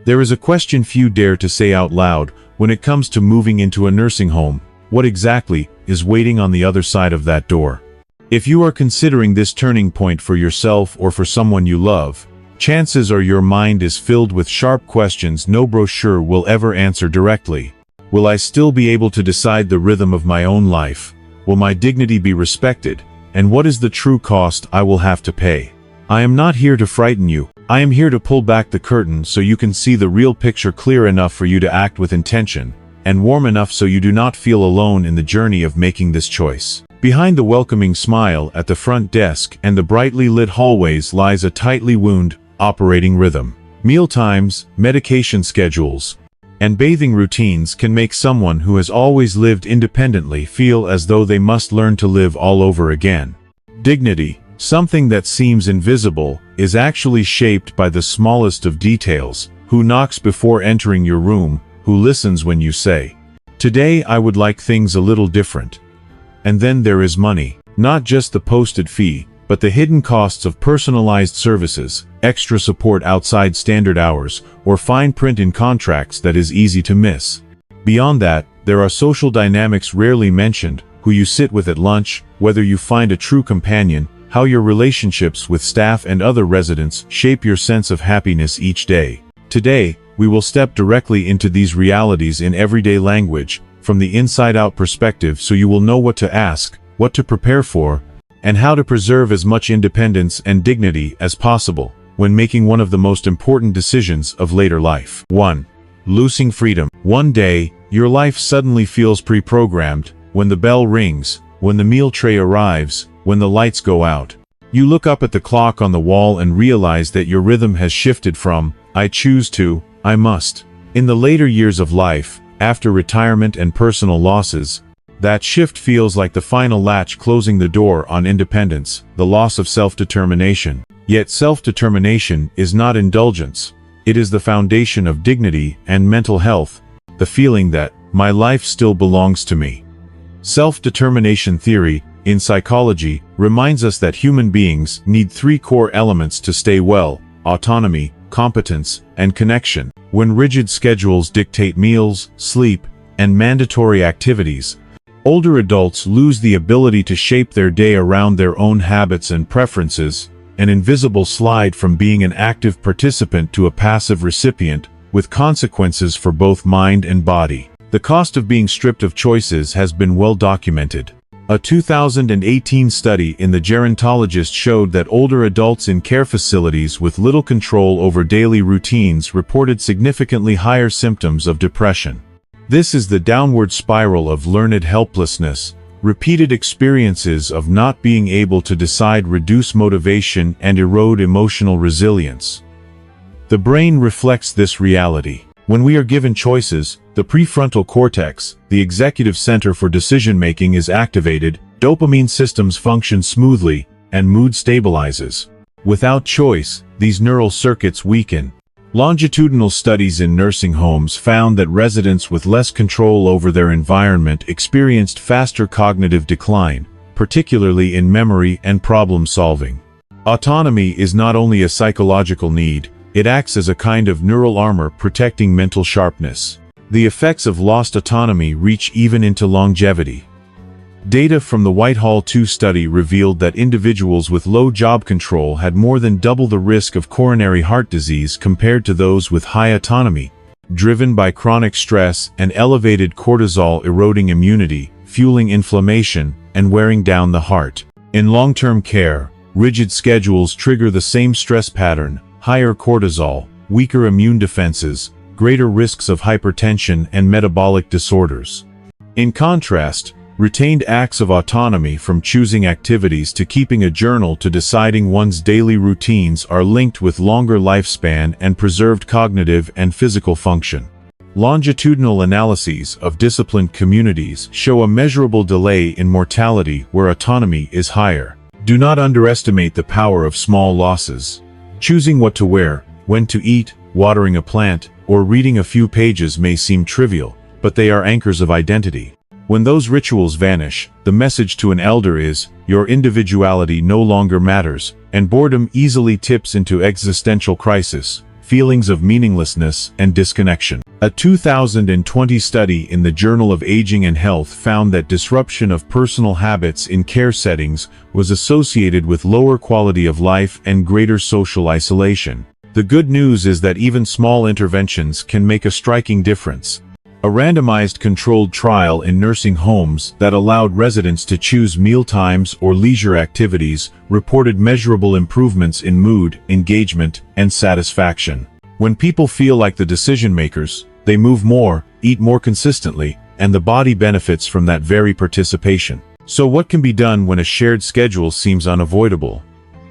There is a question few dare to say out loud when it comes to moving into a nursing home. What exactly is waiting on the other side of that door? If you are considering this turning point for yourself or for someone you love, chances are your mind is filled with sharp questions no brochure will ever answer directly. Will I still be able to decide the rhythm of my own life? Will my dignity be respected? And what is the true cost I will have to pay? I am not here to frighten you. I am here to pull back the curtain so you can see the real picture clear enough for you to act with intention, and warm enough so you do not feel alone in the journey of making this choice. Behind the welcoming smile at the front desk and the brightly lit hallways lies a tightly wound, operating rhythm. Mealtimes, medication schedules, and bathing routines can make someone who has always lived independently feel as though they must learn to live all over again. Dignity, something that seems invisible, is actually shaped by the smallest of details. Who knocks before entering your room? Who listens when you say, "Today I would like things a little different"? And then there is money. Not just the posted fee, but the hidden costs of personalized services, extra support outside standard hours, or fine print in contracts that is easy to miss. Beyond that, there are social dynamics rarely mentioned: who you sit with at lunch, whether you find a true companion, how your relationships with staff and other residents shape your sense of happiness each day. Today, we will step directly into these realities in everyday language, from the inside-out perspective, so you will know what to ask, what to prepare for, and how to preserve as much independence and dignity as possible when making one of the most important decisions of later life. 1. Losing freedom. One day, your life suddenly feels pre-programmed. When the bell rings, when the meal tray arrives, when the lights go out. You look up at the clock on the wall and realize that your rhythm has shifted from "I choose" to "I must." In the later years of life, after retirement and personal losses, that shift feels like the final latch closing the door on independence, the loss of self-determination. Yet self-determination is not indulgence. It is the foundation of dignity and mental health, the feeling that my life still belongs to me. Self-determination theory, in psychology, reminds us that human beings need 3 core elements to stay well: autonomy, competence, and connection. When rigid schedules dictate meals, sleep, and mandatory activities, older adults lose the ability to shape their day around their own habits and preferences, an invisible slide from being an active participant to a passive recipient, with consequences for both mind and body. The cost of being stripped of choices has been well documented. A 2018 study in the gerontologist showed that older adults in care facilities with little control over daily routines reported significantly higher symptoms of depression. This is the downward spiral of learned helplessness. Repeated experiences of not being able to decide reduce motivation and erode emotional resilience. The brain reflects this reality. When we are given choices, the prefrontal cortex, the executive center for decision-making, is activated, dopamine systems function smoothly, and mood stabilizes. Without choice, these neural circuits weaken. Longitudinal studies in nursing homes found that residents with less control over their environment experienced faster cognitive decline, particularly in memory and problem-solving. Autonomy is not only a psychological need, it acts as a kind of neural armor protecting mental sharpness. The effects of lost autonomy reach even into longevity. Data from the Whitehall 2 study revealed that individuals with low job control had more than double the risk of coronary heart disease compared to those with high autonomy, driven by chronic stress and elevated cortisol eroding immunity, fueling inflammation, and wearing down the heart. In long-term care, rigid schedules trigger the same stress pattern: higher cortisol, weaker immune defenses, greater risks of hypertension and metabolic disorders. In contrast, retained acts of autonomy, from choosing activities to keeping a journal to deciding one's daily routines, are linked with longer lifespan and preserved cognitive and physical function. Longitudinal analyses of disciplined communities show a measurable delay in mortality where autonomy is higher. Do not underestimate the power of small losses. Choosing what to wear, when to eat, watering a plant, or reading a few pages may seem trivial, but they are anchors of identity. When those rituals vanish, the message to an elder is, your individuality no longer matters, and boredom easily tips into existential crisis. feelings of meaninglessness and disconnection. A 2020 study in the Journal of Aging and Health found that disruption of personal habits in care settings was associated with lower quality of life and greater social isolation. The good news is that even small interventions can make a striking difference. A randomized controlled trial in nursing homes that allowed residents to choose meal times or leisure activities reported measurable improvements in mood, engagement, and satisfaction. When people feel like the decision makers, they move more, eat more consistently, and the body benefits from that very participation. So what can be done when a shared schedule seems unavoidable?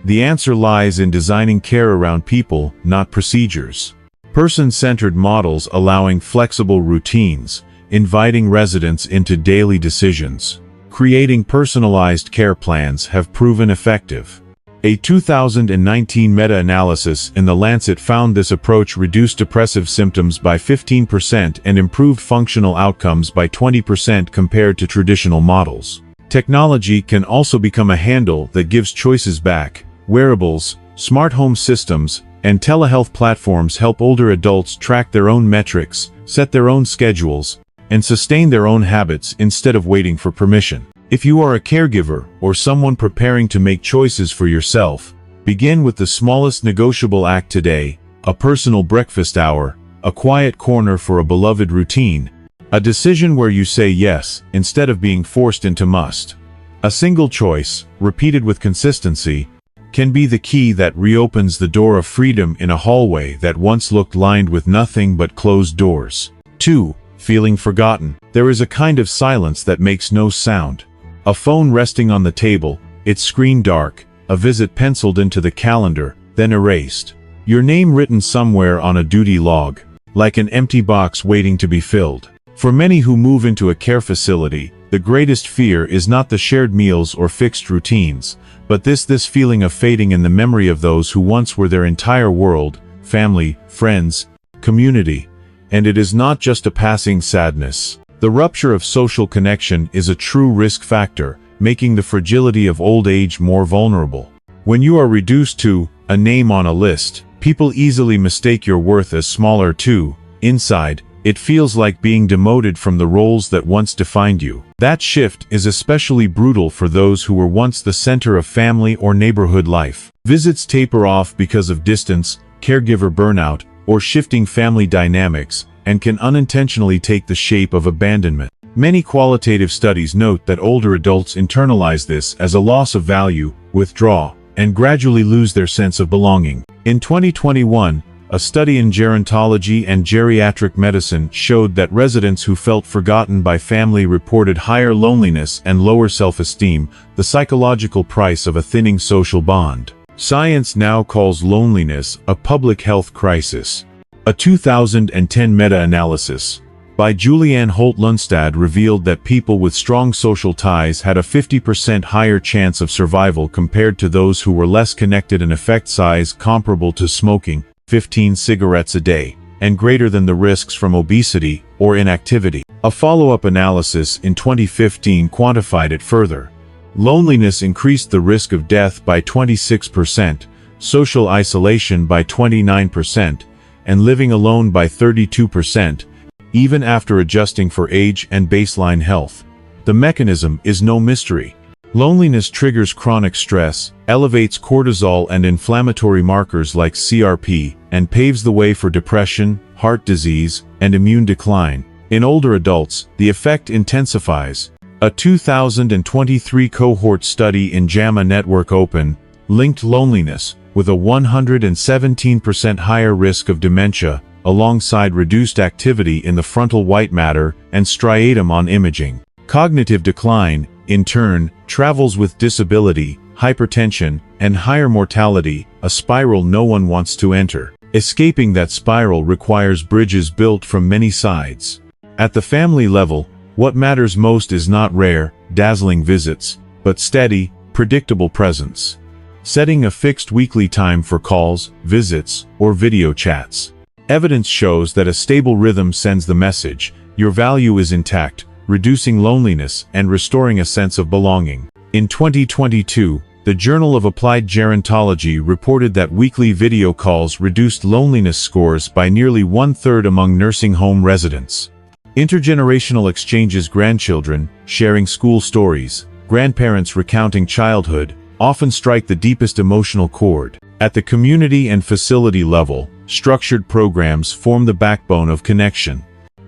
The answer lies in designing care around people, not procedures. Person-centered models allowing flexible routines, inviting residents into daily decisions. Creating personalized care plans have proven effective. A 2019 meta-analysis in The Lancet found this approach reduced depressive symptoms by 15% and improved functional outcomes by 20% compared to traditional models. Technology can also become a handle that gives choices back. Wearables, smart home systems, and telehealth platforms help older adults track their own metrics, set their own schedules, and sustain their own habits instead of waiting for permission. If you are a caregiver or someone preparing to make choices for yourself, begin with the smallest negotiable act today: a personal breakfast hour, a quiet corner for a beloved routine, a decision where you say yes instead of being forced into must. A single choice, repeated with consistency, can be the key that reopens the door of freedom in a hallway that once looked lined with nothing but closed doors. 2. Feeling forgotten. There is a kind of silence that makes no sound. A phone resting on the table, its screen dark, a visit penciled into the calendar, then erased. Your name written somewhere on a duty log, like an empty box waiting to be filled. For many who move into a care facility, the greatest fear is not the shared meals or fixed routines, but this feeling of fading in the memory of those who once were their entire world, family, friends, community. And it is not just a passing sadness. The rupture of social connection is a true risk factor, making the fragility of old age more vulnerable. When you are reduced to a name on a list, people easily mistake your worth as smaller too. Inside, it feels like being demoted from the roles that once defined you. That shift is especially brutal for those who were once the center of family or neighborhood life. Visits taper off because of distance, caregiver burnout, or shifting family dynamics, and can unintentionally take the shape of abandonment. Many qualitative studies note that older adults internalize this as a loss of value, withdraw, and gradually lose their sense of belonging. In 2021, a study in gerontology and geriatric medicine showed that residents who felt forgotten by family reported higher loneliness and lower self-esteem, the psychological price of a thinning social bond. Science now calls loneliness a public health crisis. A 2010 meta-analysis by Julianne Holt-Lundstad revealed that people with strong social ties had a 50% higher chance of survival compared to those who were less connected, an effect size comparable to smoking 15 cigarettes a day, and greater than the risks from obesity or inactivity. A follow-up analysis in 2015 quantified it further. Loneliness increased the risk of death by 26%, social isolation by 29%, and living alone by 32%, even after adjusting for age and baseline health. The mechanism is no mystery. Loneliness triggers chronic stress, elevates cortisol and inflammatory markers like CRP, and paves the way for depression, heart disease, and immune decline. In older adults, the effect intensifies. A 2023 cohort study in JAMA Network Open linked loneliness with a 117% higher risk of dementia, alongside reduced activity in the frontal white matter and striatum on imaging. Cognitive decline, in turn, travels with disability, hypertension, and higher mortality, a spiral no one wants to enter. Escaping that spiral requires bridges built from many sides. At the family level, what matters most is not rare, dazzling visits, but steady, predictable presence. Setting a fixed weekly time for calls, visits, or video chats. Evidence shows that a stable rhythm sends the message: your value is intact, reducing loneliness and restoring a sense of belonging. In 2022, The Journal of Applied Gerontology reported that weekly video calls reduced loneliness scores by nearly 1/3 among nursing home residents. Intergenerational exchanges, grandchildren sharing school stories, grandparents recounting childhood, often strike the deepest emotional chord. At the community and facility level, structured programs form the backbone of connection.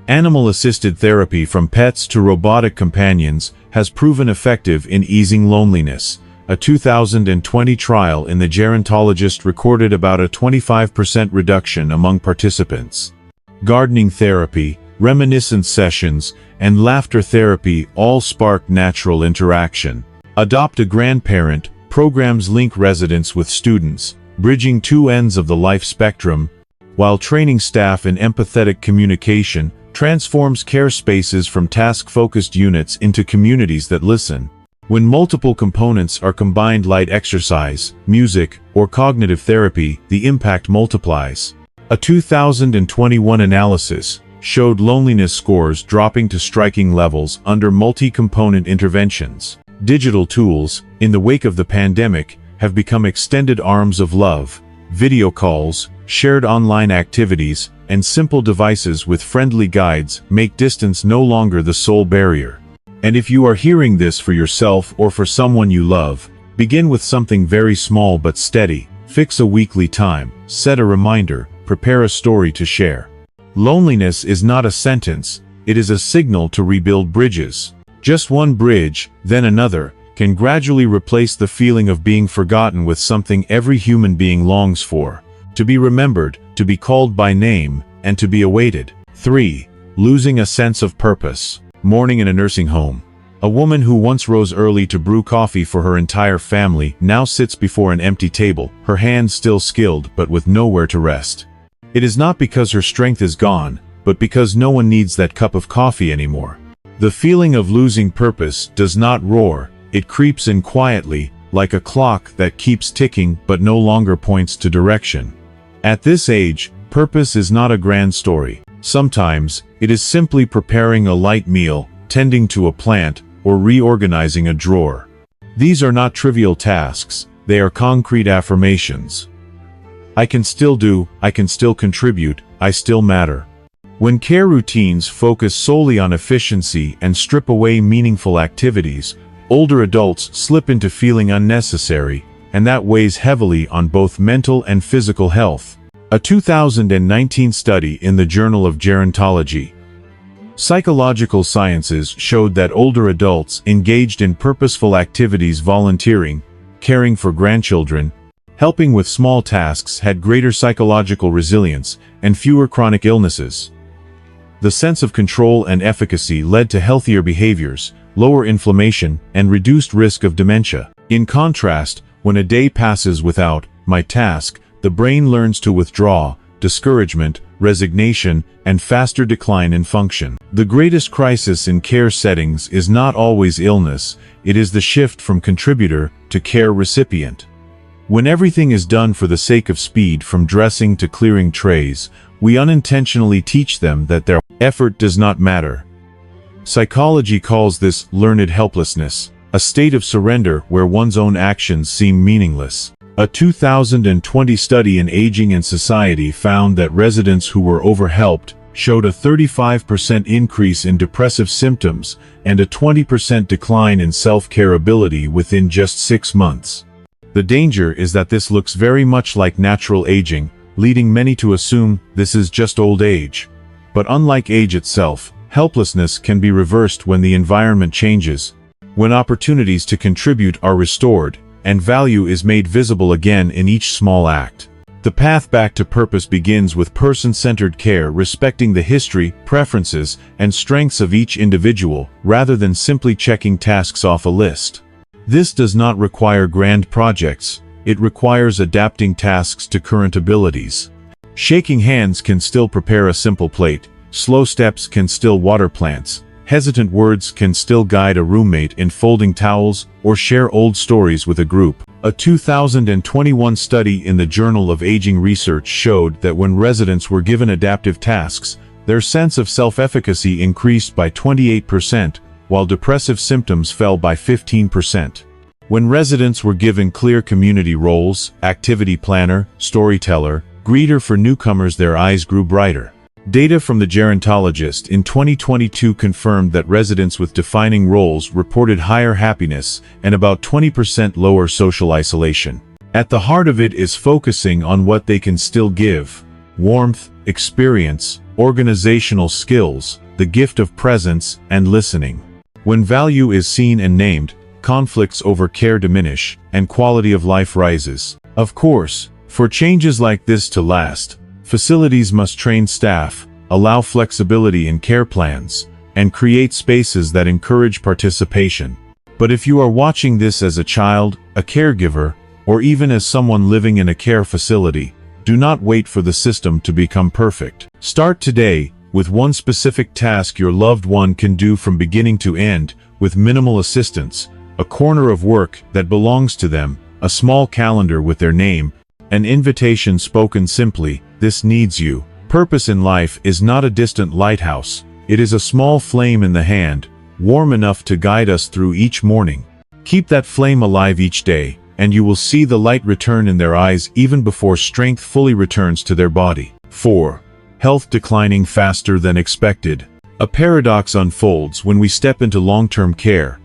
Animal-assisted therapy, from pets to robotic companions, has proven effective in easing loneliness. A 2020 trial in The Gerontologist recorded about a 25% reduction among participants. Gardening therapy, reminiscence sessions, and laughter therapy all spark natural interaction. Adopt a Grandparent programs link residents with students, bridging two ends of the life spectrum, while training staff in empathetic communication transforms care spaces from task-focused units into communities that listen. When multiple components are combined, light exercise, music, or cognitive therapy, the impact multiplies. A 2021 analysis showed loneliness scores dropping to striking levels under multi-component interventions. Digital tools, in the wake of the pandemic, have become extended arms of love. Video calls, shared online activities, and simple devices with friendly guides make distance no longer the sole barrier. And if you are hearing this for yourself or for someone you love, begin with something very small but steady. Fix a weekly time, set a reminder, prepare a story to share. Loneliness is not a sentence, it is a signal to rebuild bridges. Just one bridge, then another, can gradually replace the feeling of being forgotten with something every human being longs for: to be remembered, to be called by name, and to be awaited. 3. Losing a sense of purpose. Mourning in a nursing home. A woman who once rose early to brew coffee for her entire family now sits before an empty table, her hands still skilled but with nowhere to rest. It is not because her strength is gone, but because no one needs that cup of coffee anymore. The feeling of losing purpose does not roar, it creeps in quietly, like a clock that keeps ticking but no longer points to direction. At this age, purpose is not a grand story. Sometimes, it is simply preparing a light meal, tending to a plant, or reorganizing a drawer. These are not trivial tasks, they are concrete affirmations. I can still do, I can still contribute, I still matter. When care routines focus solely on efficiency and strip away meaningful activities, older adults slip into feeling unnecessary, and that weighs heavily on both mental and physical health. A 2019 study in the Journal of Gerontology, Psychological Sciences showed that older adults engaged in purposeful activities, volunteering, caring for grandchildren, helping with small tasks, had greater psychological resilience and fewer chronic illnesses. The sense of control and efficacy led to healthier behaviors, lower inflammation, and reduced risk of dementia. In contrast, when a day passes without my task, the brain learns to withdraw, discouragement, resignation, and faster decline in function. The greatest crisis in care settings is not always illness, it is the shift from contributor to care recipient. When everything is done for the sake of speed, from dressing to clearing trays, we unintentionally teach them that their effort does not matter. Psychology calls this learned helplessness, a state of surrender where one's own actions seem meaningless. A 2020 study in Aging and Society found that residents who were overhelped showed a 35% increase in depressive symptoms and a 20% decline in self-care ability within just 6 months. The danger is that this looks very much like natural aging, leading many to assume this is just old age. But unlike age itself, helplessness can be reversed when the environment changes, when opportunities to contribute are restored, and value is made visible again in each small act. The path back to purpose begins with person-centered care, respecting the history, preferences, and strengths of each individual, rather than simply checking tasks off a list. This does not require grand projects, it requires adapting tasks to current abilities. Shaking hands can still prepare a simple plate, slow steps can still water plants, hesitant words can still guide a roommate in folding towels or share old stories with a group. A 2021 study in the Journal of Aging Research showed that when residents were given adaptive tasks, their sense of self-efficacy increased by 28%, while depressive symptoms fell by 15%. When residents were given clear community roles, activity planner, storyteller, greeter for newcomers, their eyes grew brighter. Data from the gerontologist in 2022 confirmed that residents with defining roles reported higher happiness and about 20% lower social isolation. At the heart of it is focusing on what they can still give: warmth, experience, organizational skills, the gift of presence, and listening. When value is seen and named, conflicts over care diminish, and quality of life rises. Of course, for changes like this to last, facilities must train staff, allow flexibility in care plans, and create spaces that encourage participation. But if you are watching this as a child, a caregiver, or even as someone living in a care facility, do not wait for the system to become perfect. Start today with one specific task your loved one can do from beginning to end, with minimal assistance: a corner of work that belongs to them, a small calendar with their name, an invitation spoken simply: "This needs you." Purpose in life is not a distant lighthouse. It is a small flame in the hand, warm enough to guide us through each morning. Keep that flame alive each day, and you will see the light return in their eyes even before strength fully returns to their body. 4. Health declining faster than expected. A paradox unfolds when we step into long-term care.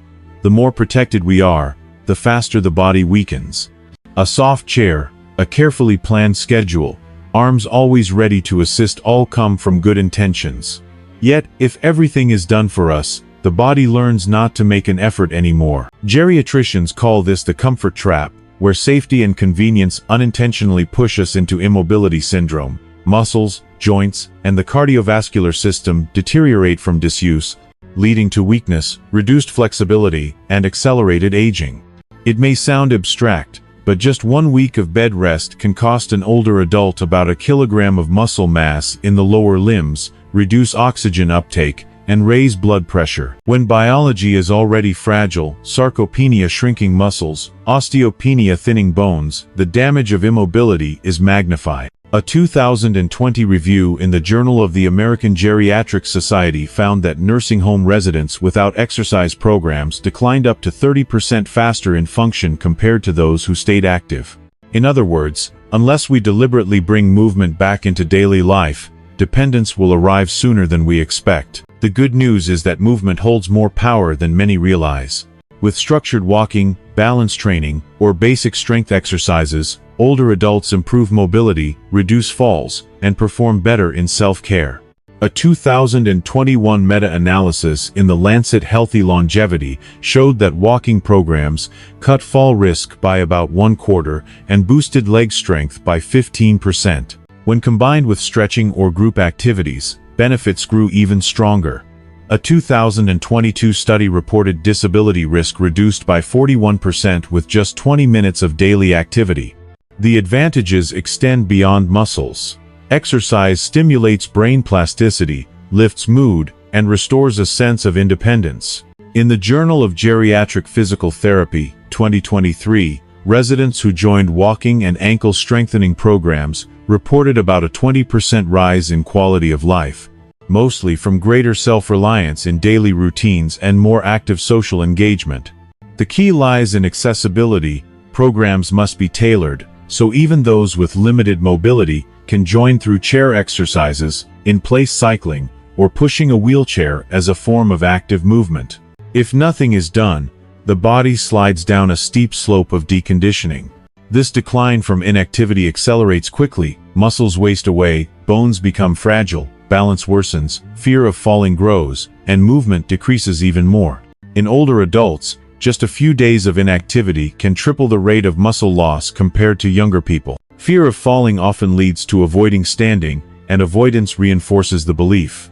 The more protected we are, the faster the body weakens. A soft chair, a carefully planned schedule, arms always ready to assist, all come from good intentions. Yet, if everything is done for us, the body learns not to make an effort anymore. Geriatricians call this the comfort trap, where safety and convenience unintentionally push us into immobility syndrome. Muscles, joints, and the cardiovascular system deteriorate from disuse, leading to weakness, reduced flexibility, and accelerated aging. It may sound abstract, but just 1 week of bed rest can cost an older adult about a kilogram of muscle mass in the lower limbs, reduce oxygen uptake, and raise blood pressure. When biology is already fragile, sarcopenia shrinking muscles, osteopenia thinning bones, the damage of immobility is magnified. A 2020 review in the Journal of the American Geriatric Society found that nursing home residents without exercise programs declined up to 30% faster in function compared to those who stayed active. In other words, unless we deliberately bring movement back into daily life, dependence will arrive sooner than we expect. The good news is that movement holds more power than many realize. With structured walking, balance training, or basic strength exercises, older adults improve mobility, reduce falls, and perform better in self-care. A 2021 meta-analysis in the Lancet Healthy Longevity showed that walking programs cut fall risk by about 1/4 and boosted leg strength by 15%. When combined with stretching or group activities, benefits grew even stronger. A 2022 study reported disability risk reduced by 41% with just 20 minutes of daily activity. The advantages extend beyond muscles. Exercise stimulates brain plasticity, lifts mood, and restores a sense of independence. In the Journal of Geriatric Physical Therapy, 2023, residents who joined walking and ankle strengthening programs reported about a 20% rise in quality of life, mostly from greater self-reliance in daily routines and more active social engagement. The key lies in accessibility. Programs must be tailored, so even those with limited mobility can join through chair exercises, in-place cycling, or pushing a wheelchair as a form of active movement. If nothing is done, the body slides down a steep slope of deconditioning. This decline from inactivity accelerates quickly, muscles waste away, bones become fragile, balance worsens, fear of falling grows, and movement decreases even more. In older adults, just a few days of inactivity can triple the rate of muscle loss compared to younger people. Fear of falling often leads to avoiding standing, and avoidance reinforces the belief,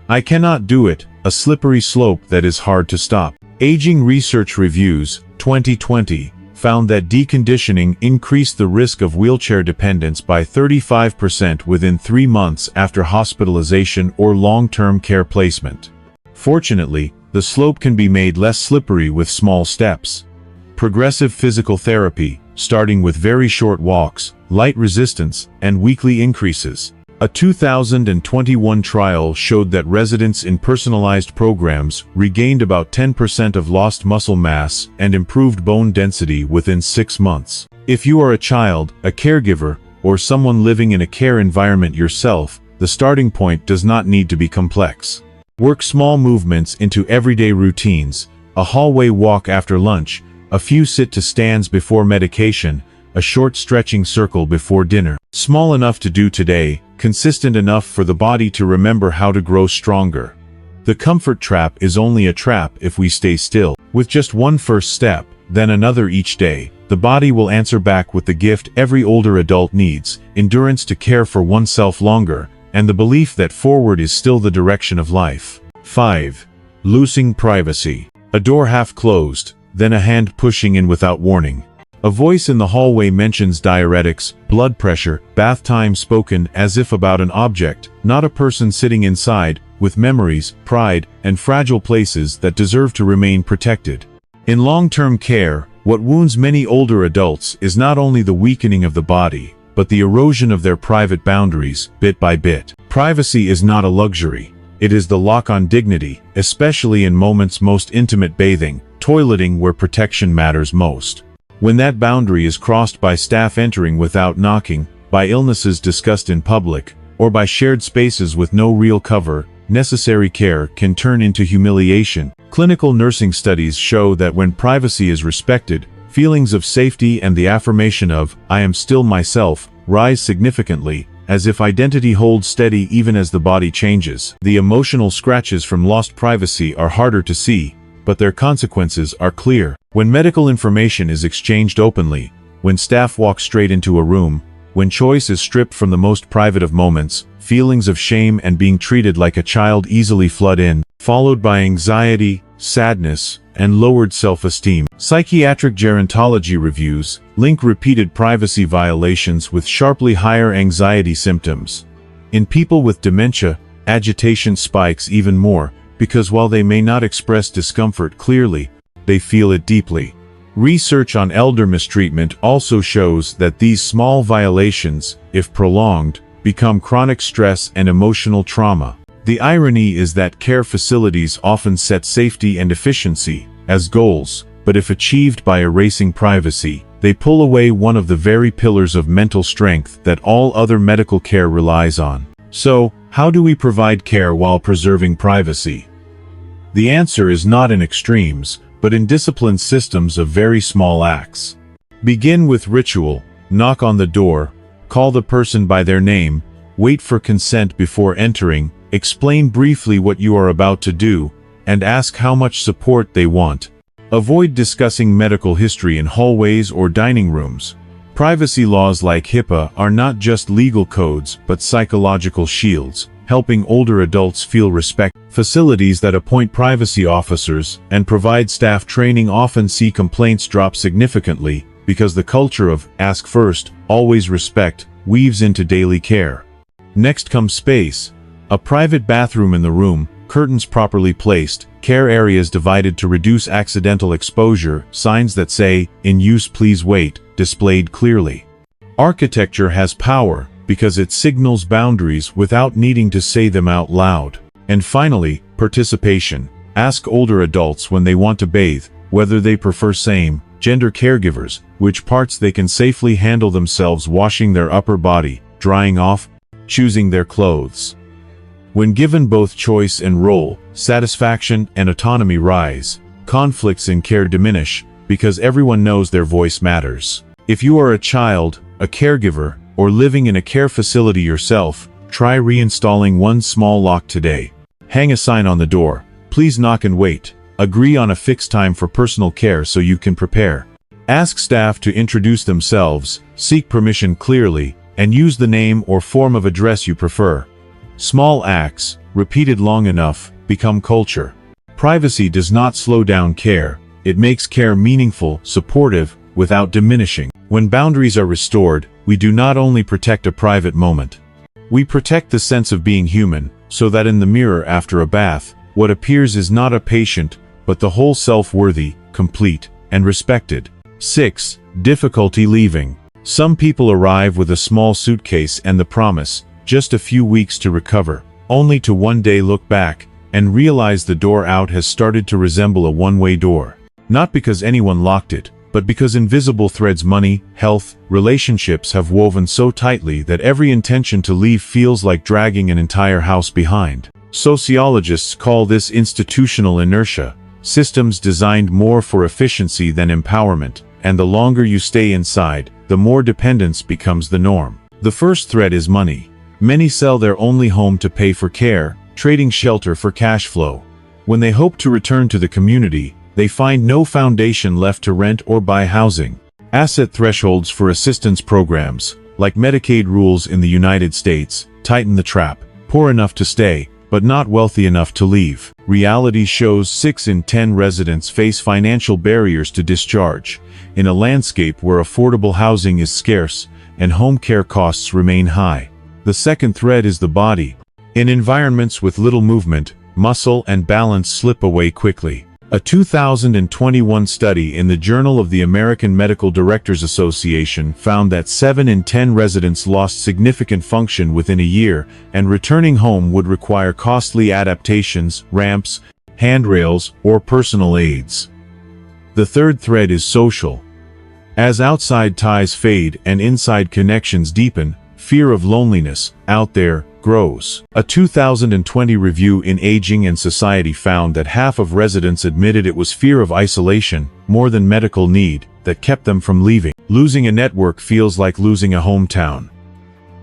"I cannot do it," a slippery slope that is hard to stop. Aging Research Reviews, 2020, found that deconditioning increased the risk of wheelchair dependence by 35% within 3 months after hospitalization or long-term care placement. Fortunately, the slope can be made less slippery with small steps. Progressive physical therapy, starting with very short walks, light resistance, and weekly increases. A 2021 trial showed that residents in personalized programs regained about 10% of lost muscle mass and improved bone density within 6 months. If you are a child, a caregiver, or someone living in a care environment yourself, the starting point does not need to be complex. Work small movements into everyday routines: a hallway walk after lunch, a few sit-to-stands before medication, a short stretching circle before dinner. Small enough to do today, consistent enough for the body to remember how to grow stronger. The comfort trap is only a trap if we stay still. With just one first step, then another each day, the body will answer back with the gift every older adult needs: endurance to care for oneself longer, and the belief that forward is still the direction of life. 5. Losing privacy. A door half closed, then a hand pushing in without warning. A voice in the hallway mentions diuretics, blood pressure, bath time, spoken as if about an object, not a person sitting inside, with memories, pride, and fragile places that deserve to remain protected. In long-term care, what wounds many older adults is not only the weakening of the body, but the erosion of their private boundaries, bit by bit. Privacy is not a luxury. It is the lock on dignity, especially in moments most intimate: bathing, toileting, where protection matters most. When that boundary is crossed by staff entering without knocking, by illnesses discussed in public, or by shared spaces with no real cover, necessary care can turn into humiliation. Clinical nursing studies show that when privacy is respected, feelings of safety and the affirmation of "I am still myself" rise significantly, as if identity holds steady even as the body changes. The emotional scratches from lost privacy are harder to see, but their consequences are clear. When medical information is exchanged openly, when staff walk straight into a room, when choice is stripped from the most private of moments, feelings of shame and being treated like a child easily flood in, followed by anxiety, sadness, and lowered self-esteem. Psychiatric gerontology reviews link repeated privacy violations with sharply higher anxiety symptoms. In people with dementia, agitation spikes even more, because while they may not express discomfort clearly, they feel it deeply. Research on elder mistreatment also shows that these small violations, if prolonged, become chronic stress and emotional trauma. The irony is that care facilities often set safety and efficiency as goals, but if achieved by erasing privacy, they pull away one of the very pillars of mental strength that all other medical care relies on. So, how do we provide care while preserving privacy? The answer is not in extremes, but in disciplined systems of very small acts. Begin with ritual: knock on the door, call the person by their name, wait for consent before entering, explain briefly what you are about to do, and ask how much support they want. Avoid discussing medical history in hallways or dining rooms. Privacy laws like HIPAA are not just legal codes but psychological shields, helping older adults feel respect. Facilities that appoint privacy officers and provide staff training often see complaints drop significantly, because the culture of "ask first, always respect" weaves into daily care. Next comes space. A private bathroom in the room, curtains properly placed, care areas divided to reduce accidental exposure, signs that say "in use, please wait" displayed clearly. Architecture has power, because it signals boundaries without needing to say them out loud. And finally, participation. Ask older adults when they want to bathe, whether they prefer same-gender caregivers, which parts they can safely handle themselves washing their upper body, drying off, choosing their clothes. When given both choice and role, satisfaction and autonomy rise. Conflicts in care diminish, because everyone knows their voice matters. If you are a child, a caregiver, or living in a care facility yourself, try reinstalling one small lock today. Hang a sign on the door: "Please knock and wait." Agree on a fixed time for personal care so you can prepare. Ask staff to introduce themselves, seek permission clearly, and use the name or form of address you prefer. Small acts, repeated long enough, become culture. Privacy does not slow down care. It makes care meaningful, supportive, without diminishing. When boundaries are restored, we do not only protect a private moment. We protect the sense of being human, so that in the mirror after a bath, what appears is not a patient, but the whole self worthy, complete, and respected. 6. Difficulty leaving. Some people arrive with a small suitcase and the promise, just a few weeks to recover, only to one day look back and realize the door out has started to resemble a one-way door. Not because anyone locked it, but because invisible threads, money, health, relationships have woven so tightly that every intention to leave feels like dragging an entire house behind. Sociologists call this institutional inertia, systems designed more for efficiency than empowerment, and the longer you stay inside, the more dependence becomes the norm. The first thread is money. Many sell their only home to pay for care, trading shelter for cash flow. When they hope to return to the community, they find no foundation left to rent or buy housing. Asset thresholds for assistance programs, like Medicaid rules in the United States, tighten the trap. Poor enough to stay, but not wealthy enough to leave. Reality shows 6 in 10 residents face financial barriers to discharge, in a landscape where affordable housing is scarce and home care costs remain high. The second thread is the body. In environments with little movement, muscle and balance slip away quickly. A 2021 study in the Journal of the American Medical Directors Association found that 7 in 10 residents lost significant function within a year, and returning home would require costly adaptations, ramps, handrails, or personal aids. The third thread is social. As outside ties fade and inside connections deepen, fear of loneliness, out there, grows. A 2020 review in Aging and Society found that half of residents admitted it was fear of isolation, more than medical need, that kept them from leaving. Losing a network feels like losing a hometown.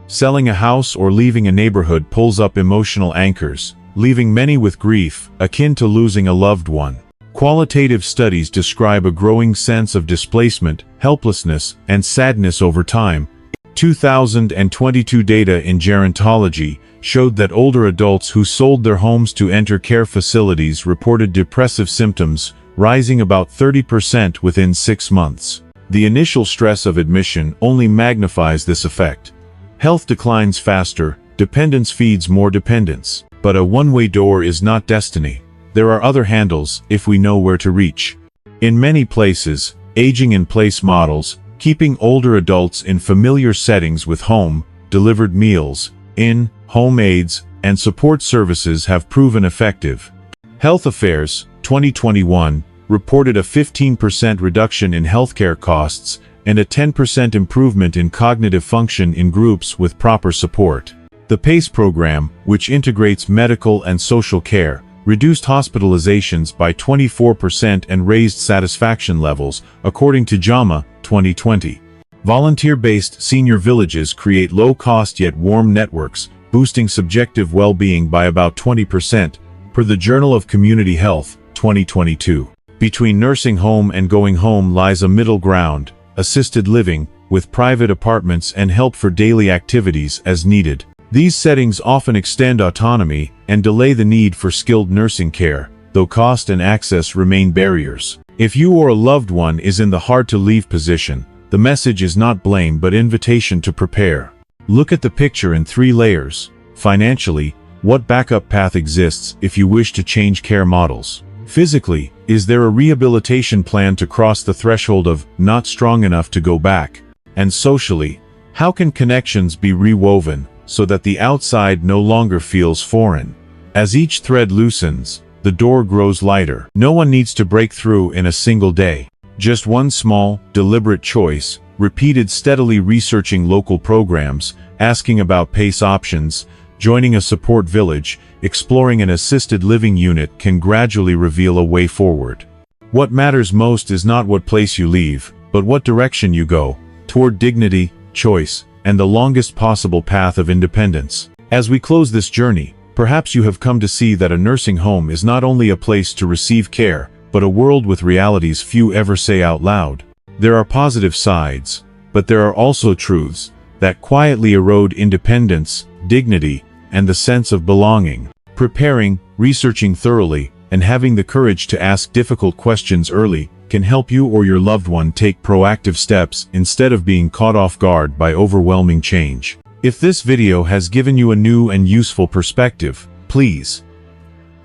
Selling a house or leaving a neighborhood pulls up emotional anchors, leaving many with grief, akin to losing a loved one. Qualitative studies describe a growing sense of displacement, helplessness, and sadness over time. 2022 data in gerontology showed that older adults who sold their homes to enter care facilities reported depressive symptoms, rising about 30% within 6 months. The initial stress of admission only magnifies this effect. Health declines faster, dependence feeds more dependence. But a one-way door is not destiny. There are other handles, if we know where to reach. In many places, aging-in-place models, keeping older adults in familiar settings with home-delivered meals, in-home aids, and support services have proven effective. Health Affairs, 2021, reported a 15% reduction in healthcare costs and a 10% improvement in cognitive function in groups with proper support. The PACE program, which integrates medical and social care, reduced hospitalizations by 24% and raised satisfaction levels, according to JAMA, 2020. Volunteer-based senior villages create low-cost yet warm networks, boosting subjective well-being by about 20%, per the Journal of Community Health, 2022. Between nursing home and going home lies a middle ground, assisted living, with private apartments and help for daily activities as needed. These settings often extend autonomy and delay the need for skilled nursing care, though cost and access remain barriers. If you or a loved one is in the hard-to-leave position, the message is not blame but invitation to prepare. Look at the picture in 3 layers. Financially, what backup path exists if you wish to change care models? Physically, is there a rehabilitation plan to cross the threshold of not strong enough to go back? And socially, how can connections be rewoven so that the outside no longer feels foreign? As each thread loosens, the door grows lighter. No one needs to break through in a single day. Just one small, deliberate choice, repeated steadily, researching local programs, asking about PACE options, joining a support village, exploring an assisted living unit can gradually reveal a way forward. What matters most is not what place you leave, but what direction you go, toward dignity, choice, and the longest possible path of independence. As we close this journey, perhaps you have come to see that a nursing home is not only a place to receive care, but a world with realities few ever say out loud. There are positive sides, but there are also truths that quietly erode independence, dignity, and the sense of belonging. Preparing, researching thoroughly, and having the courage to ask difficult questions early can help you or your loved one take proactive steps instead of being caught off guard by overwhelming change. If this video has given you a new and useful perspective, please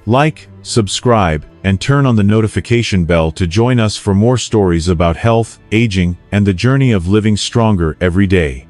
like, subscribe, and turn on the notification bell to join us for more stories about health, aging, and the journey of living stronger every day.